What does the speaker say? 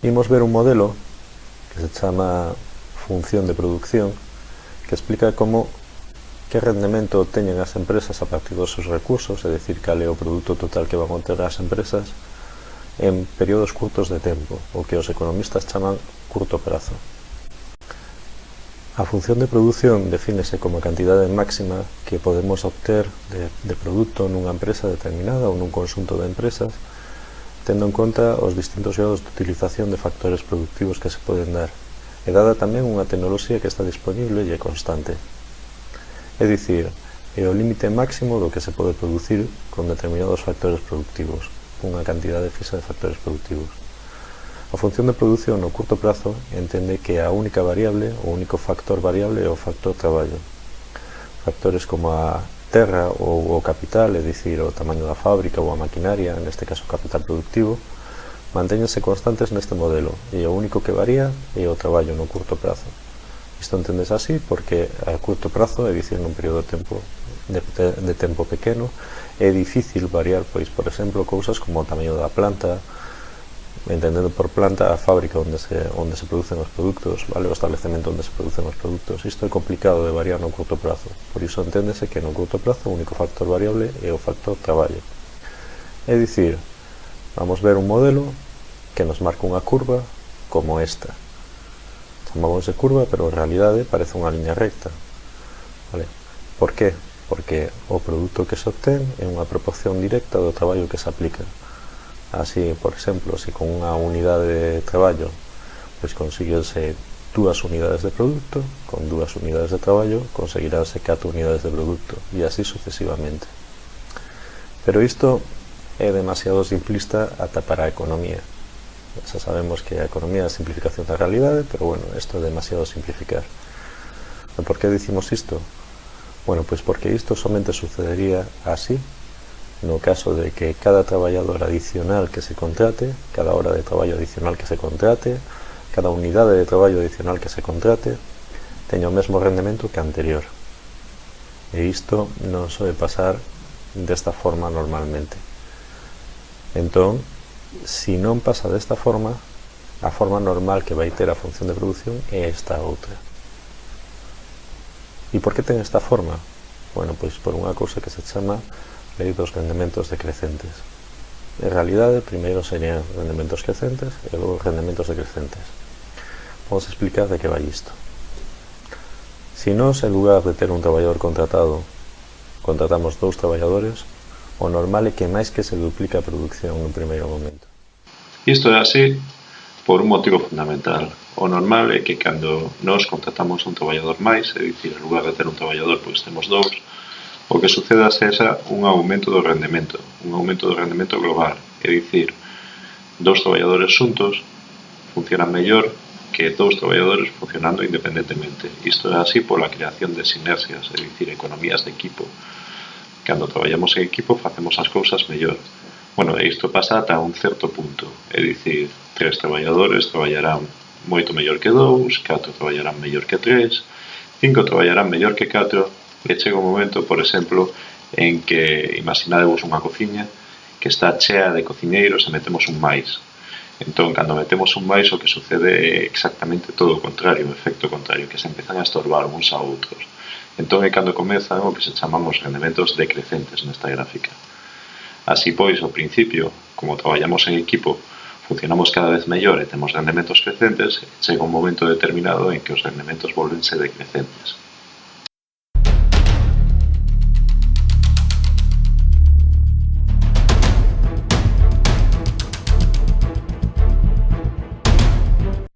Imos ver un modelo que se chama función de producción, que explica como que rendemento teñen as empresas a partir dos seus recursos, é dicir, cal é o produto total que van a ter as empresas en períodos curtos de tempo, o que os economistas chaman curto prazo. A función de produción defínese como a cantidade máxima que podemos obter de produto nunha empresa determinada ou nun conxunto de empresas, tendo en conta os distintos grados de utilización de factores productivos que se poden dar, e dada tamén unha tecnoloxía que está disponible e é constante. É dicir, é o límite máximo do que se pode producir con determinados factores productivos, unha cantidade fixa de factores productivos. A función de produción no curto prazo entende que a única variable, o único factor variable é o factor traballo. Factores como a terra ou o capital, é dicir, o tamaño da fábrica ou a maquinaria, neste caso o capital productivo, mantéñense constantes neste modelo e o único que varía é o traballo no curto prazo. Isto entendes así porque a curto prazo, é dicir, nun período de tempo pequeno, é difícil variar, pois, por exemplo, cousas como o tamaño da planta, entendendo por planta a fábrica onde se producen os produtos, vale, o establecemento onde se producen os produtos. Isto é complicado de variar no curto prazo, por iso enténdese que no curto prazo o único factor variable é o factor traballo. É dicir, vamos ver un modelo que nos marca unha curva como esta. Chamamos de curva, pero en realidade parece unha liña recta, vale? Por qué? Porque o produto que se obtén é unha proporción directa do traballo que se aplica. Así, por exemplo, se con unha unidade de traballo pois conseguirse 2 unidades de produto, con 2 unidades de traballo conseguiránse 4 unidades de produto e así sucesivamente. Pero isto é demasiado simplista ata para a economía. Xa sabemos que a economía é a simplificación da realidade, pero bueno, isto é demasiado simplificar. E por que dicimos isto? Bueno, pois porque isto somente sucedería así no caso de que cada traballador adicional que se contrate, cada hora de traballo adicional que se contrate, cada unidade de traballo adicional que se contrate, teña o mesmo rendemento que anterior. E isto non soe pasar desta forma normalmente. Entón, se non pasa desta forma, a forma normal que vai ter a función de produción é esta outra. E por que ten esta forma? Bueno, pois por unha cousa que se chama lei dos rendementos decrecentes. En realidade, primeiro serían rendementos crecentes e logo rendementos decrecentes. Vamos a explicar de que vai isto. Se nós, en lugar de ter un traballador contratado, contratamos 2 traballadores, o normal é que máis que se duplica a produción no primeiro momento. Isto é así por un motivo fundamental. O normal é que cando nós contratamos un traballador máis, é dicir, en lugar de ter un traballador, pois temos 2, o que suceda sexa un aumento do rendemento global, é dicir, 2 traballadores xuntos funcionan mellor que 2 traballadores funcionando independentemente. Isto é así pola creación de sinerxias, é dicir, economías de equipo. Cando traballamos en equipo facemos as cousas mellor. Bueno, e isto pasa ata un certo punto, é dicir, 3 traballadores traballarán moito mellor que 2, 4 traballarán mellor que 3, 5 traballarán mellor que 4, e chega un momento, por exemplo, en que imaginadevos unha cociña que está chea de cociñeiros e metemos un máis. Entón, cando metemos un máis, o que sucede é exactamente todo o contrario, o efecto contrario, que se empezan a estorbar uns a outros. Entón, é cando comezan o que se chamamos rendementos decrecentes nesta gráfica. Así pois, ao principio, como traballamos en equipo, funcionamos cada vez mellor e temos rendementos crecentes, chega un momento determinado en que os rendementos volvense decrecentes.